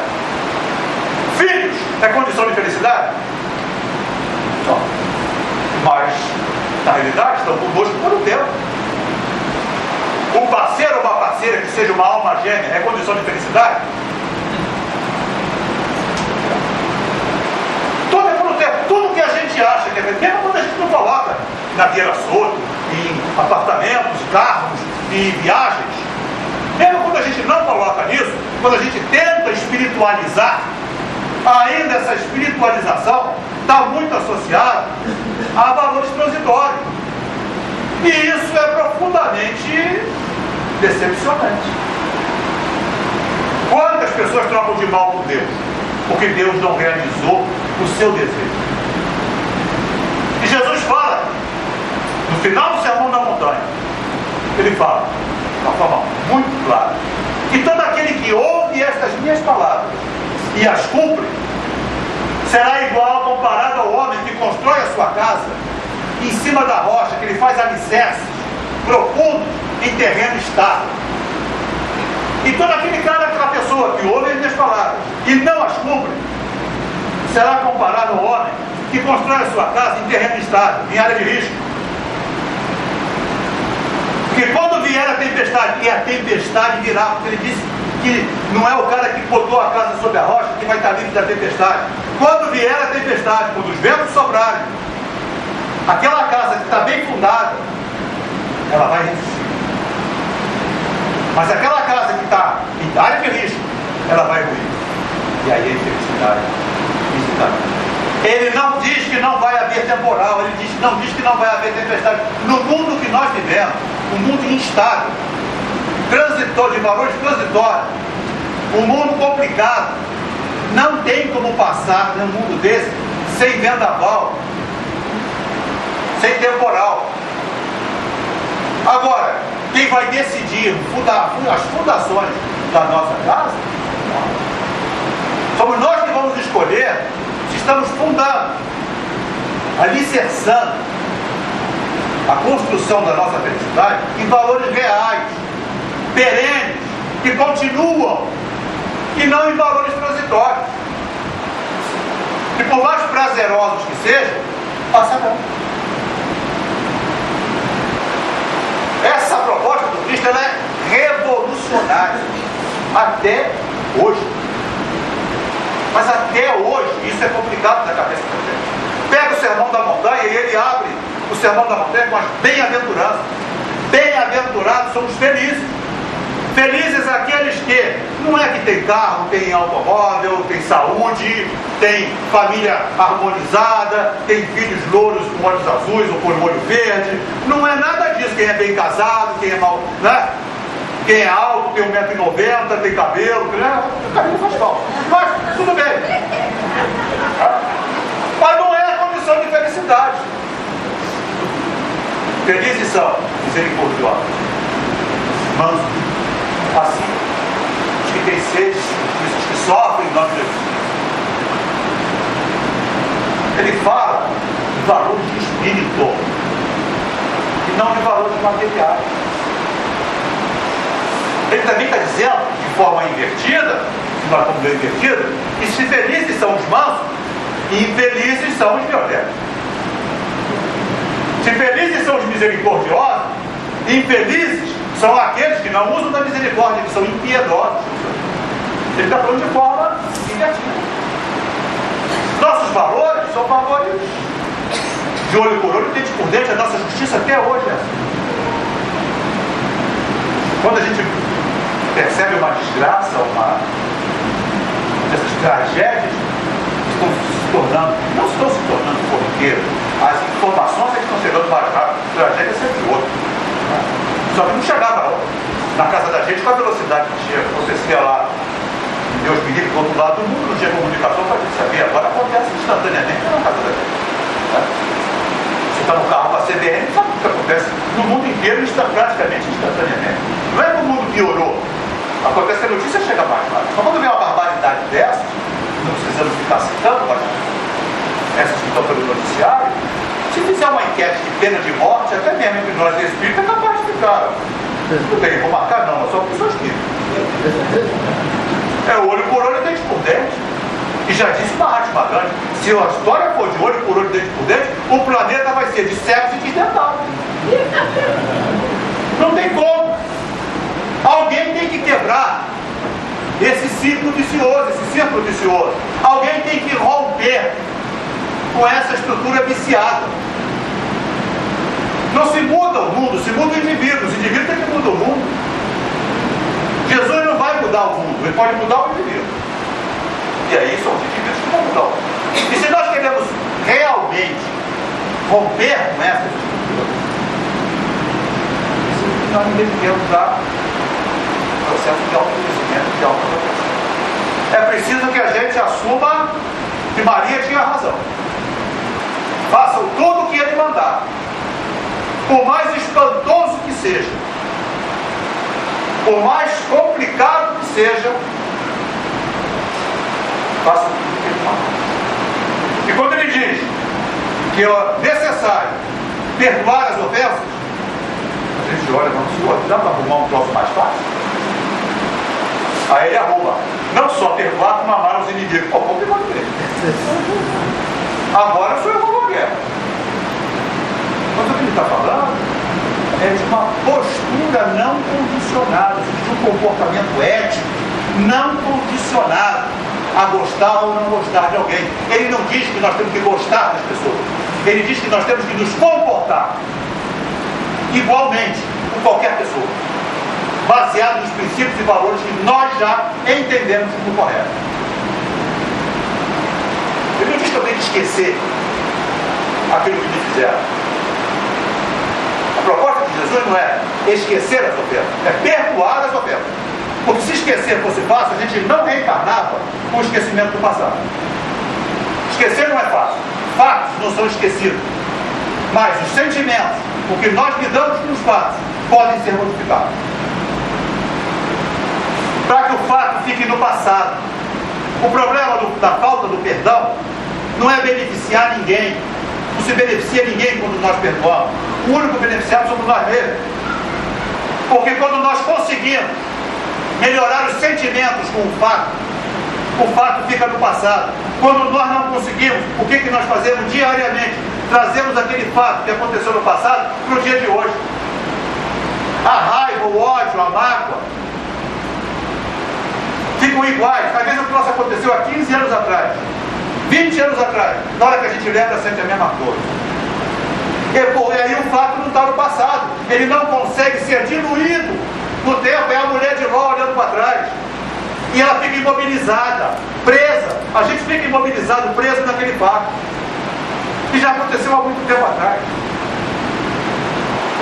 Filhos é condição de felicidade? Só. Mas, na realidade, estão conosco por um tempo. Um parceiro ou uma parceira que seja uma alma gêmea é condição de felicidade? Tudo é por um tempo. Tudo que a gente acha que é feliz, mesmo quando a gente não coloca na vieira solta, em apartamentos, carros e viagens, mesmo quando a gente não coloca nisso, quando a gente tenta espiritualizar, ainda essa espiritualização está muito associada a valores transitórios. E isso é profundamente decepcionante. Quantas pessoas trocam de mal por Deus? Porque Deus não realizou o seu desejo. E Jesus fala, no final do Sermão da Montanha, ele fala, de uma forma muito clara, que todo aquele que ouve estas minhas palavras e as cumpre, será igual comparado ao homem que constrói a sua casa em cima da rocha, que ele faz alicerces profundos em terreno estável. E todo aquela pessoa que ouve as minhas palavras e não as cumpre, será comparado ao homem que constrói a sua casa em terreno estável, em área de risco. Porque quando vier a tempestade, e a tempestade virá, porque ele disse que não é o cara que botou a casa sobre a rocha que vai estar livre da tempestade. Quando vier a tempestade, quando os ventos sobrarem, aquela casa que está bem fundada, ela vai resistir. Mas aquela casa que está em área de risco, ela vai ruir. E aí a infelicidade visitará. Ele não diz que não vai haver temporal, ele não diz que não vai haver tempestade. No mundo que nós vivemos, um mundo instável, transitório, de valores transitórios, um mundo complicado, não tem como passar num mundo desse sem vendaval, sem temporal. Agora, quem vai decidir as fundações da nossa casa? Somos nós que vamos escolher se estamos fundando, alicerçando a construção da nossa felicidade em valores reais, perenes, que continuam, e não em valores transitórios. E por mais prazerosos que sejam, passarão. Essa proposta do Cristo, ela é revolucionária até hoje. Mas até hoje isso é complicado na cabeça da gente. Pega o Sermão da Montanha e ele abre o Sermão da Montanha com as bem-aventuranças. Bem-aventurados são os felizes. Felizes aqueles que não é que tem carro, tem automóvel, tem saúde, tem família harmonizada, tem filhos louros com olhos azuis ou com olho verde. Não é nada disso. Quem é bem casado, quem é mal, né? Quem é alto, tem 1,90 m, tem cabelo, o cabelo faz falta. Mas tudo bem. Mas não é a condição de felicidade. Felizes são misericordiosos, mansos, assim, os que têm sede, os que sofrem em nome de Jesus. Ele fala de valores de espírito e não de valores materiais. Ele também está dizendo, de forma invertida, se nós estamos bem invertida, que se felizes são os mansos, infelizes são os violentos. Se felizes são os misericordiosos, infelizes são aqueles que não usam da misericórdia, que são impiedosos. Ele está falando de forma invertida. Nossos valores são valores de olho por olho, dente por dente. A nossa justiça até hoje é assim. Quando a gente percebe uma desgraça, essas tragédias estão se tornando, não estão se tornando corriqueiras. As informações é que estão chegando mais rápido, tragédia é sempre outra. Só que não chegava na casa da gente com a velocidade que chega. Você se vê lá, Deus me livre, do outro lado do mundo, não tinha comunicação para a gente saber. Agora acontece instantaneamente na casa da gente. Você está no carro com a CBN, sabe o que acontece no mundo inteiro, praticamente instantaneamente. Não é que o mundo piorou. Acontece que a notícia chega mais rápido. Mas quando vem uma barbaridade dessas, não precisamos ficar citando, mas essas que estão pelo noticiário, se fizer uma enquete de pena de morte, até mesmo entre nós espíritas, é capaz de ficar. Tudo bem, vou marcar não, eu sou uma pessoa espírita. É olho por olho, dente por dente. E já disse Mahatma Gandhi, se a história for de olho por olho, dente por dente, o planeta vai ser de cegos e desdentados. Não tem como. Alguém tem que quebrar esse ciclo vicioso, Alguém tem que romper com essa estrutura viciada. Não se muda o mundo, se muda o indivíduo. Os indivíduos têm que mudar o mundo. Jesus não vai mudar o mundo, ele pode mudar o indivíduo. E aí são os indivíduos que vão mudar o mundo. E se nós queremos realmente romper com essa estrutura, nós devemos dar processo de autoconhecimento, de autoconhecimento. É preciso que a gente assuma que Maria tinha razão. Façam tudo o que ele mandar, por mais espantoso que seja, por mais complicado que seja, façam tudo o que ele mandar. E quando ele diz que é necessário perdoar as ofensas, a gente olha, não, senhor, dá para arrumar um troço mais fácil? Aí ele arruma, não só perdoar, como amar os inimigos. Pô, como pode ver? Agora o senhor arrumou a guerra. Mas o que ele está falando é de uma postura não condicionada, de um comportamento ético não condicionado a gostar ou não gostar de alguém. Ele não diz que nós temos que gostar das pessoas. Ele diz que nós temos que nos comportar igualmente com qualquer pessoa, baseado nos princípios e valores que nós já entendemos como corretos. Ele não diz que eu tenho que esquecer aquilo que me fizeram. A proposta de Jesus não é esquecer as ofensas, é perdoar as ofensas. Porque se esquecer fosse fácil, a gente não reencarnava com o esquecimento do passado. Esquecer não é fácil. Fatos não são esquecidos. Mas os sentimentos, o que nós lidamos com os fatos, podem ser modificados. Para que o fato fique no passado. O problema da falta do perdão não é beneficiar ninguém. Não se beneficia ninguém quando nós perdoamos. O único beneficiado somos nós mesmos. Porque quando nós conseguimos melhorar os sentimentos com o fato fica no passado. Quando nós não conseguimos, o que nós fazemos diariamente? Trazemos aquele fato que aconteceu no passado para o dia de hoje. A raiva, o ódio, a mágoa ficam iguais. Às vezes o troço aconteceu há 15 anos atrás, 20 anos atrás. Na hora que a gente lembra, sente a mesma coisa. E aí o fato não está no passado. Ele não consegue ser diluído no tempo. É a mulher de Ló olhando para trás. E ela fica imobilizada, presa. A gente fica imobilizado, preso naquele fato. Que já aconteceu há muito tempo atrás.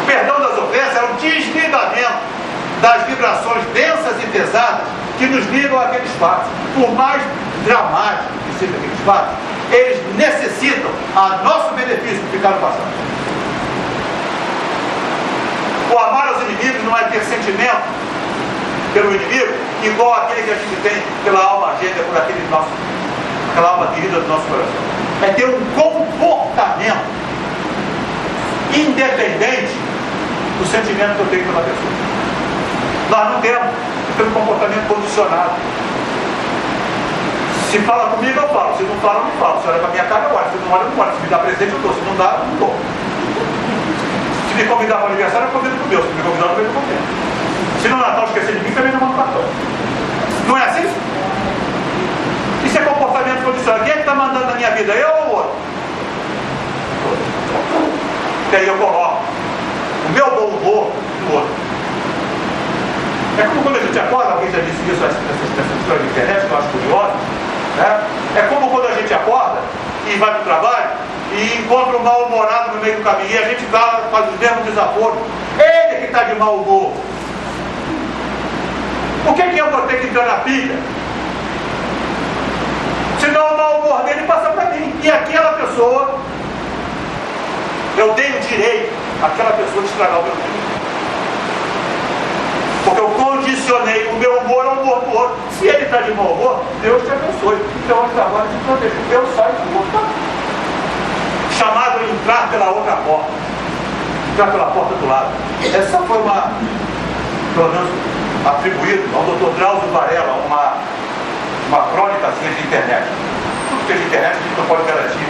O perdão das ofensas é o desligamento das vibrações densas e pesadas que nos ligam àqueles fatos. Por mais dramáticos que sejam aqueles fatos, eles necessitam, a nosso benefício, ficar no passado. O amar aos inimigos não é ter sentimento pelo inimigo igual aquele que a gente tem pela alma gêmea, por aquela alma querida do nosso coração. É ter um comportamento independente do sentimento que eu tenho pela pessoa. Nós não temos um comportamento condicionado. Se fala comigo, eu falo. Se não fala, eu não falo. Se olha para a minha cara, eu olho. Se não olha, eu não olho. Se me dá presente, eu dou. Se não dá, eu não dou. Se me convidar para o aniversário, eu convido para o meu. Se me convidar, eu convido para o meu. Se no Natal esquecer de mim, também não mando cartão. Não é assim? Isso é comportamento condicionado. Quem é que está mandando na minha vida? Eu ou o outro? E aí eu coloco o meu bom humor no outro. É como quando a gente acorda, alguém já disse isso, essa história de internet, que eu acho curiosa, né? É como quando a gente acorda e vai para o trabalho e encontra um mal-humorado no meio do caminho e a gente faz os mesmos desaforos. Ele que está de mau humor. Por que eu vou ter que entrar na pilha? Senão o mau humor dele passa para mim. E aquela pessoa, eu dei o direito àquela pessoa de estragar o meu dia. Porque eu condicionei o meu humor ao humor do outro. Se ele está de mau humor, Deus te abençoe. Então eu trabalho de proteger. Eu saio do outro. Chamado a entrar pela outra porta. Entrar pela porta do lado. Essa foi uma, pelo menos atribuído ao Dr. Drauzio Varela, uma crônica de internet. Tudo que é de internet a gente não pode garantir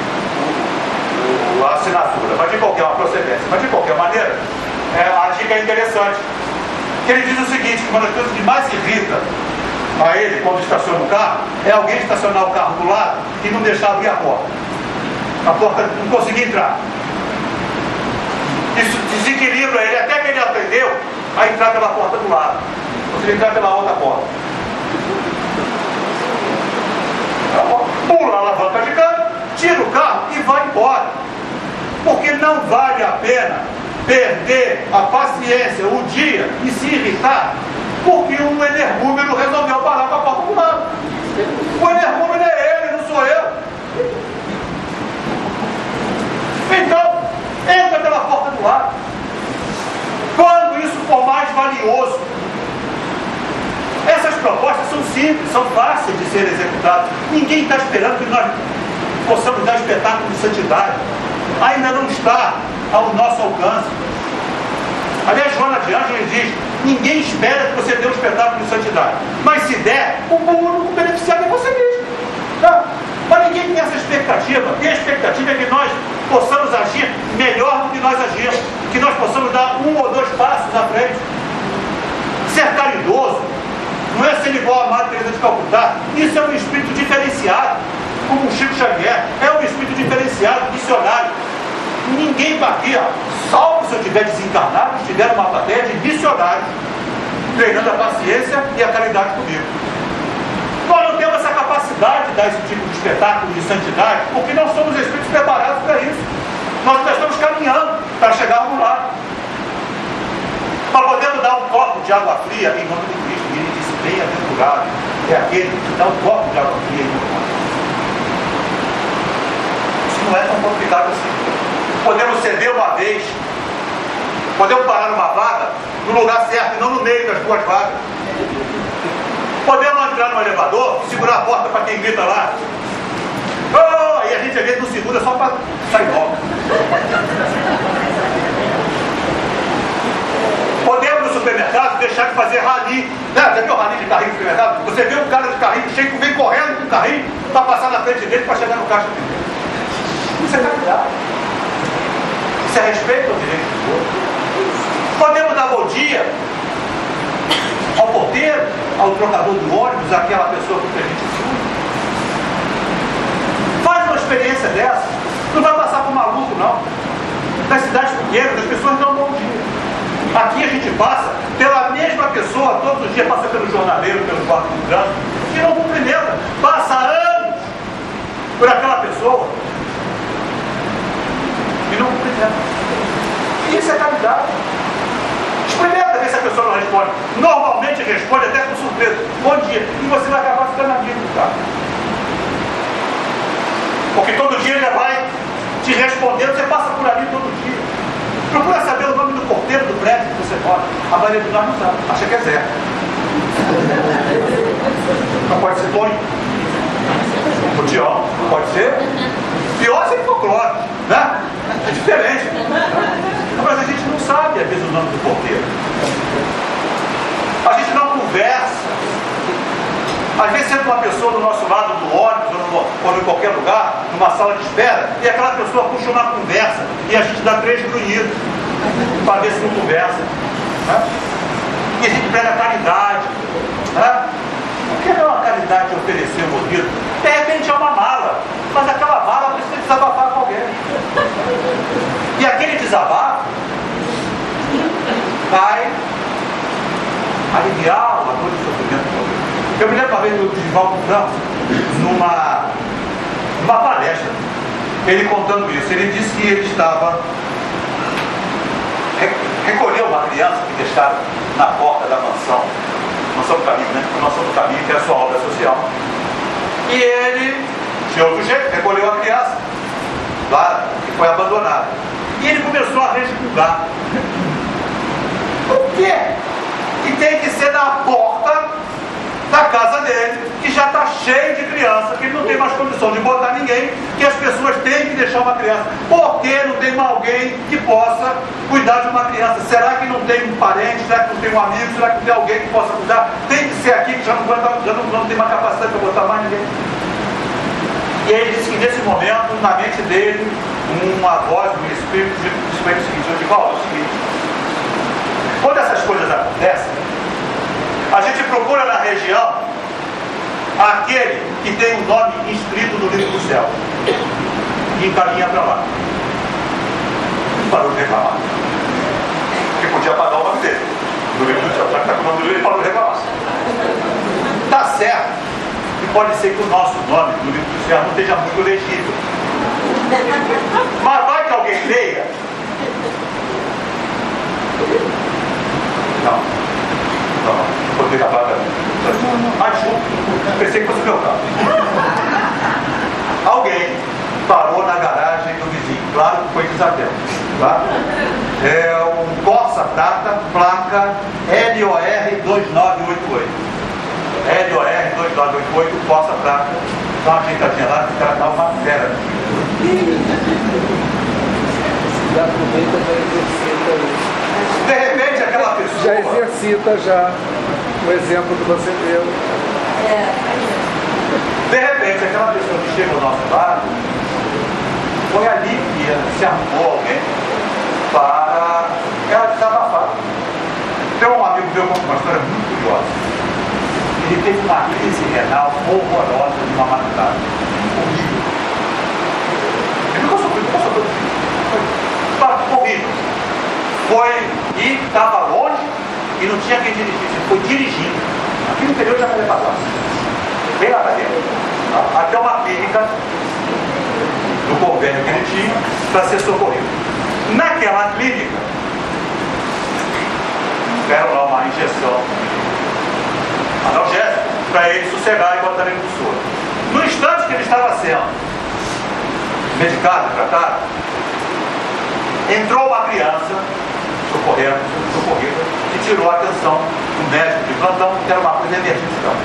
a assinatura, mas de qualquer procedência. Mas de qualquer maneira, a dica é interessante. Ele diz o seguinte, que uma das coisas que mais irrita a ele quando estaciona o carro é alguém estacionar o carro do lado e não deixar abrir a porta. A porta não conseguir entrar. Isso desequilibra ele, até que ele aprendeu a entrar pela porta do lado. Você entrar pela outra porta. Pula a alavanca de câmbio, tira o carro e vai embora. Porque não vale a pena perder a paciência, o dia e se irritar porque um energúmeno resolveu parar com a porta do lado. O energúmeno é ele, não sou eu. Então, entra pela porta do lado. Quando isso for mais valioso. Essas propostas são simples, são fáceis de serem executadas. Ninguém está esperando que nós possamos dar espetáculo de santidade. Ainda não está ao nosso alcance. Aliás, Joana de Ângeles diz: ninguém espera que você dê um espetáculo de santidade. Mas se der, o único beneficiado é você mesmo. Tá? Mas ninguém tem essa expectativa. Tem a expectativa é que nós possamos agir melhor do que nós agimos. Que nós possamos dar 1 ou 2 passos à frente. Ser caridoso não é ser igual a Madre Teresa de Calcutá. Isso é um espírito diferenciado. Como o Chico Xavier, é um espírito diferenciado, missionário. Ninguém está aqui, salvo se eu estiver desencarnado, estiver numa plateia de missionários, treinando a paciência e a caridade comigo. Nós não temos essa capacidade de dar esse tipo de espetáculo de santidade, porque não somos espíritos preparados para isso. Nós já estamos caminhando para chegarmos lá. Para podermos dar um copo de água fria em nome de Cristo. E ele disse: bem-aventurado é aquele que dá um copo de água fria em nome de Cristo. Não é tão complicado assim. Podemos ceder uma vez, podemos parar numa vaga no lugar certo e não no meio das 2 vagas. Podemos entrar no elevador e segurar a porta para quem grita lá. Oh! E a gente às vezes não segura só para sair logo. Podemos nos supermercado, deixar de fazer rali. Já viu o rali de carrinho no supermercado? Você vê um cara de carrinho cheio, vem correndo com o carrinho para passar na frente dele para chegar no caixa primeiro. Isso é caridade. Isso é respeito ao direito do outro. Podemos dar bom dia ao porteiro, ao trocador do ônibus, àquela pessoa que a gente estuda. Faz uma experiência dessa. Não vai passar por maluco, não. Nas cidades pequenas, as pessoas dão bom dia. Aqui a gente passa pela mesma pessoa, todos os dias passa pelo jornaleiro, pelo guarda do trânsito, e não cumprimenta. Passa anos por aquela pessoa e não cumprimenta. Isso é caridade. Experimenta ver se a pessoa não responde. Normalmente responde até com surpresa. Bom dia. E você vai acabar ficando amigo do cara. Porque todo dia ele vai te respondendo, você passa por ali todo dia. Procura saber o nome do porteiro do prédio que você mora. A maioria de nós não sabe, acha que é Zé. Não pode ser Tony. O Tião, não pode ser. Pior ser folclore, né? É diferente. Mas a gente não sabe, às vezes, o nome do porteiro. A gente não conversa. Às vezes senta uma pessoa do nosso lado do ônibus ou em qualquer lugar, numa sala de espera, e aquela pessoa puxa uma conversa e a gente dá 3 grunhidos para ver se não conversa. Né? E a gente prega caridade. Né? O que é uma caridade de oferecer o ouvido? De repente é uma mala, mas aquela mala precisa desabafar com alguém. E aquele desabafo vai aliviar uma dor de sofrimento do outro. Eu me lembro uma vez do Divaldo Franco, numa palestra, ele contando isso. Ele disse que ele estava recolheu uma criança que deixaram na porta da mansão do Caminho, né? A mansão do Caminho, que era a sua obra social. E ele, de outro jeito, recolheu a criança lá, que foi abandonada. E ele começou a resmungar. Por quê? Que tem que ser na porta da casa dele, que já está cheio de criança, que ele não tem mais condição de botar ninguém, que as pessoas têm que deixar uma criança. Por que não tem alguém que possa cuidar de uma criança? Será que não tem um parente? Será que não tem um amigo? Será que não tem alguém que possa cuidar? Tem que ser aqui, que já não tem mais capacidade para botar mais ninguém. E ele disse que nesse momento, na mente dele, uma voz, um espírito, disse o seguinte: eu digo, é o seguinte, quando essas coisas acontecem, a gente procura na região aquele que tem o nome inscrito no livro do céu e encaminha para lá. Parou de reclamar. Porque podia pagar o nome dele no livro do céu. Já que está com o nome do livro, ele parou de reclamar. Está certo que pode ser que o nosso nome no livro do céu não esteja muito legível. Mas vai que alguém leia. Não. Vou ter acabado ali. Mas pensei que fosse meu carro. Alguém parou na garagem do vizinho. Claro que foi de Isabel. Tá? É um Corsa Prata, placa LOR 2988. LOR 2988, Corsa Prata. Dá uma ajeitadinha lá, o cara dá uma fera. Já aproveita para exercita isso. De repente aquela pessoa já exercita já o exemplo que você deu. De repente aquela pessoa que chega ao nosso lado foi ali que se arrumou alguém para ela desabafar. Tem um amigo meu com uma história muito curiosa. Ele teve uma crise renal horrorosa de uma madrugada. Horrível. Ele nunca sofreu. Foi horrível. Foi e estava longe e não tinha quem dirigisse. Foi dirigindo. Aqui no interior já falei para lá. Bem lá dentro. Até uma clínica do convênio que ele tinha para ser socorrido. Naquela clínica, deram lá uma injeção analgésica para ele sossegar e botar ele no soro. No instante que ele estava sendo medicado, tratado, entrou uma criança socorrida, que tirou a atenção do médico de plantão, que era uma coisa emergencial.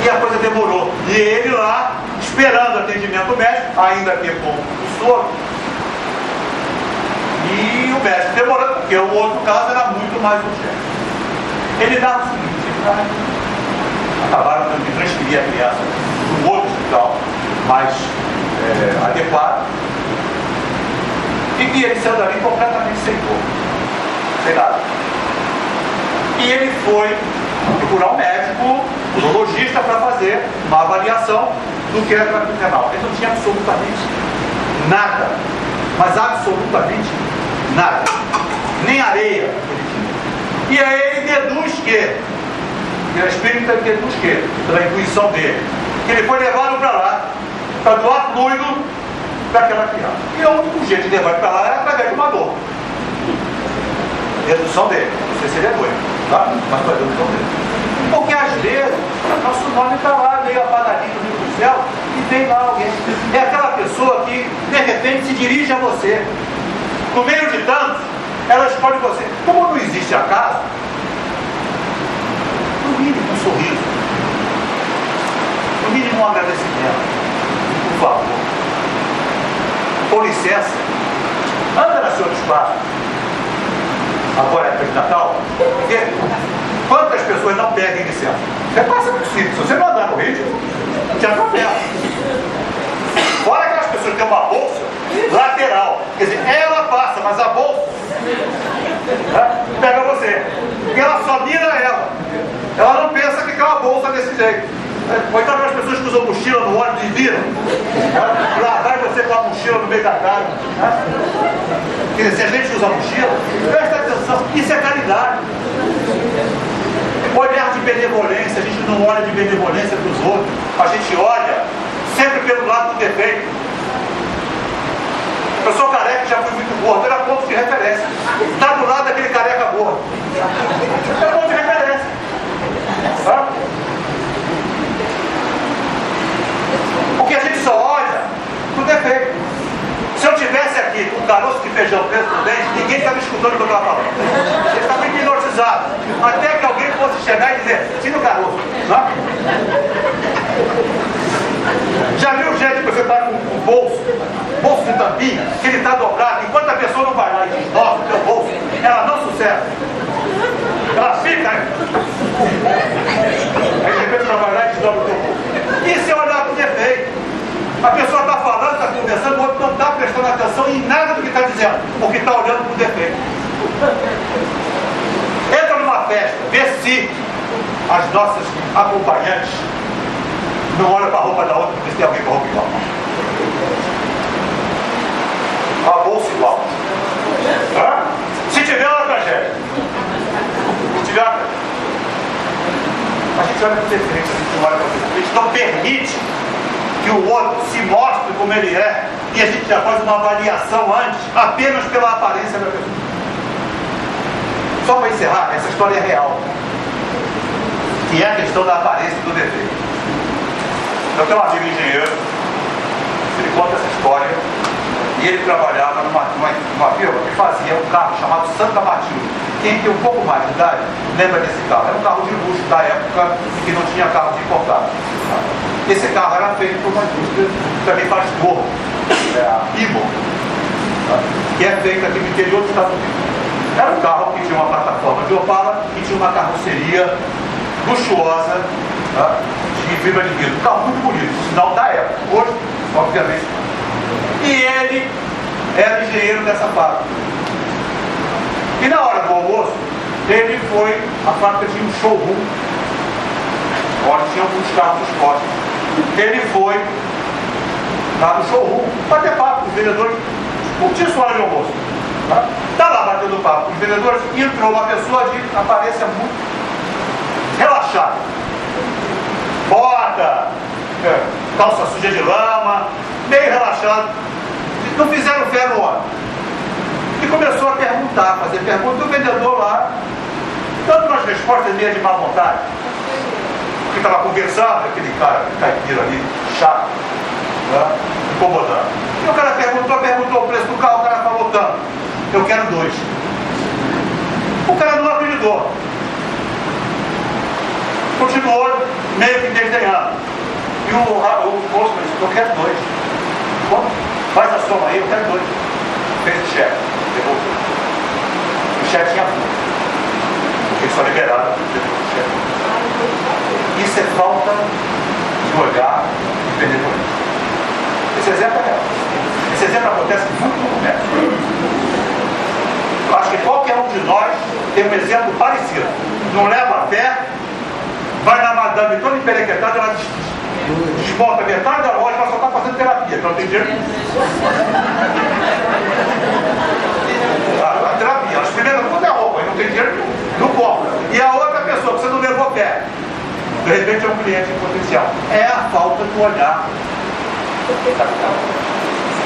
E a coisa demorou. E ele lá, esperando atendimento médico, ainda que com o soro. E o médico demorando, porque o outro caso era muito mais urgente. Ele dá o seguinte: acabaram de transferir a criança para um outro hospital mais adequado, e que ele saiu dali completamente sem corpo, sem nada. E ele foi procurar um médico, urologista, para fazer uma avaliação do que era tratamento renal. Ele não tinha absolutamente nada, mas absolutamente nada, nem areia ele tinha. E aí ele deduz que, ele é espírita, ele deduz que, pela intuição dele, que ele foi levado para lá para doar fluido para aquela criança. E o único jeito de levar para lá era através de uma dor. Dedução dele, não sei se ele é doido, tá? Mas foi a dedução dele. Porque às vezes nosso nome está lá, meio apagadinho no céu, e vem lá alguém. É aquela pessoa que de repente se dirige a você. No meio de tantos, ela escolhe você. Como não existe acaso, no mínimo um sorriso, no mínimo um agradecimento, por favor, com licença, anda na sua espaço. Agora é época de Natal, porque quantas pessoas não pedem licença? Você passa por si, se você não andar no ritmo, te atropela. Fora aquelas pessoas que têm uma bolsa lateral, quer dizer, ela passa, mas a bolsa pega você, porque ela só mira ela não pensa que tem uma bolsa desse jeito. Ou então as pessoas que usam mochila no ônibus e viram, lá vai você com a mochila no meio da cara. Quer dizer, se a gente usa mochila, presta atenção, isso é caridade. Olhar de benevolência, a gente não olha de benevolência para os outros, a gente olha sempre pelo lado do defeito. Eu sou careca, já fui muito gordo, era ponto de referência. Está do lado daquele careca gordo. É ponto de referência. Tá? Porque a gente só olha pro defeito. Se eu tivesse aqui com um caroço de feijão preso no dente, ninguém está me escutando o que eu estava falando. Ele está muito hipnotizado. Até que alguém fosse chegar e dizer: tira o caroço. Não? Já viu gente que você está com o bolso de tampinha, que ele está dobrado, enquanto a pessoa não vai lá e diz: nossa, teu bolso, ela não sucede. Ela fica. Aí de repente ela vai lá e desdobra o teu bolso. Isso é olhar para o defeito. A pessoa está falando, está conversando, o outro não está prestando atenção em nada do que está dizendo, porque está olhando para o defeito. Entra numa festa, vê se as nossas acompanhantes não olham para a roupa da outra, porque se tem alguém com a roupa igual. A bolsa igual. Se tiver uma tragédia. Se tiver uma tragédia. A gente olha para o defeito, a gente olha para o defeito. A gente não permite que o outro se mostre como ele é, e a gente já faz uma avaliação antes, apenas pela aparência da pessoa. Só para encerrar, essa história é real, que é a questão da aparência do defeito. Eu tenho um amigo engenheiro, ele conta essa história, e ele trabalhava numa firma que fazia um carro chamado Santa Matilde. Quem tem um pouco mais de idade lembra desse carro. Era um carro de luxo da época que não tinha carros importados. Esse carro era feito por uma indústria que também faz forno, a Ibo, que é feita aqui no interior dos Estados Unidos. Era um carro que tinha uma plataforma de Opala e tinha uma carroceria luxuosa, de fibra de vidro. Um carro muito bonito, sinal da época. Hoje, obviamente. E ele era engenheiro dessa fábrica. E na hora do almoço, ele foi, a fábrica tinha um showroom, onde tinha alguns carros expostos. Ele foi lá no showroom, bater papo com os vendedores, curtir sua hora de almoço. Está lá batendo papo com os vendedores, e entrou uma pessoa de aparência muito relaxada. Bota, calça suja de lama, meio relaxado. Não fizeram fé no homem. E começou a perguntar, fazer perguntas, e o vendedor lá, dando umas respostas meio de má vontade. Que estava conversando, aquele cara caipira ali, chato, incomodando. E o cara perguntou o preço do carro, o cara falou tanto. Eu quero 2. O cara não acreditou. Continuou meio que desdenhando. E o moço disse: eu quero 2. Quanto? Faz a soma aí, eu quero 2. Fez o cheque. já tinha abuso. Porque eles são liberados do chefe. Isso é falta de olhar e benevolência. Esse exemplo é real. Esse exemplo acontece muito no comércio. Eu acho que qualquer um de nós tem um exemplo parecido. Não leva a fé, vai na madame toda emperequetada, ela desmonta metade da loja, ela só está fazendo terapia, então não tem dinheiro. A terapia, ela experimenta tudo é roupa, e não tem dinheiro, não compra. E a outra pessoa, que você não levou fé, de repente é um cliente em potencial. É a falta do olhar.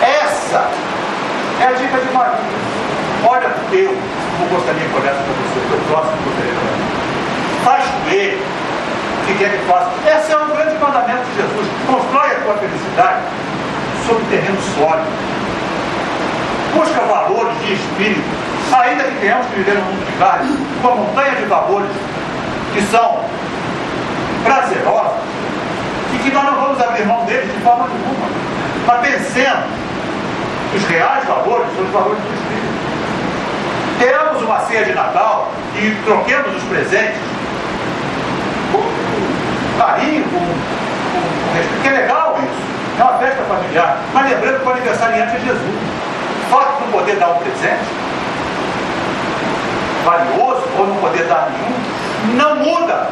Essa é a dica de Maria. Olha, eu não gostaria que olhasse para você, eu próximo gostaria de olhar. Faz com ele o que quer que faça. Esse é um grande mandamento de Jesus. Constrói a tua felicidade sobre terreno sólido. Busca valores de espírito, ainda que tenhamos que viver num mundo de carne, uma montanha de valores que são prazerosos e que nós não vamos abrir mão deles de forma nenhuma. Mas pensemos que os reais valores são os valores do espírito. Teremos uma ceia de Natal e troquemos os presentes com carinho, com respeito, que é legal isso. É uma festa familiar. Mas lembrando que o aniversariante é Jesus. O fato de não poder dar um presente valioso ou não poder dar nenhum, não muda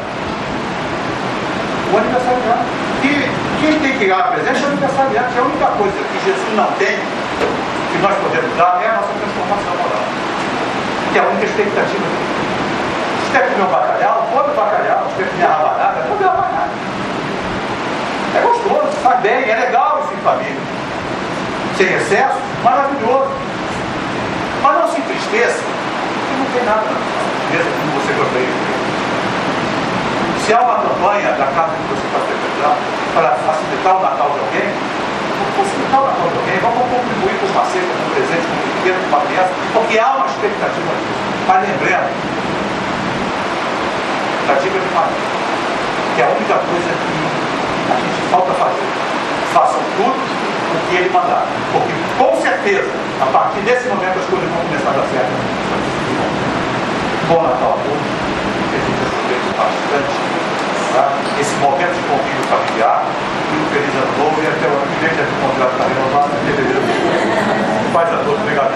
o aniversariante. E quem tem que dar presente é o aniversariante. A única coisa que Jesus não tem, que nós podemos dar, é a nossa transformação moral. Que é a única expectativa dele. Se quer comer um bacalhau, come bacalhau. Se quer comer rabanada, come rabanada. É gostoso, faz bem, é legal isso em família. Sem excesso, maravilhoso. Mas não se entristeça, porque não tem nada mesmo como você gostaria de ver. Se há uma campanha da casa que você está frequentando para facilitar o Natal de alguém, facilitar o Natal de alguém, vamos contribuir com uma cesta, com um presente, com um pequeno, com uma criança, porque há uma expectativa disso. Mas lembrando, da dica de Maria, que é a única coisa que a gente falta fazer. Façam tudo o que ele mandar. Porque, com certeza, a partir desse momento as coisas vão começar a dar certo. Bom Natal a todos. Que a gente aproveite bastante, tá? Esse momento de convívio familiar. E um feliz ano novo. E até o ano que vem, já que o contrato está renovado, em fevereiro. Paz a todos. Obrigado.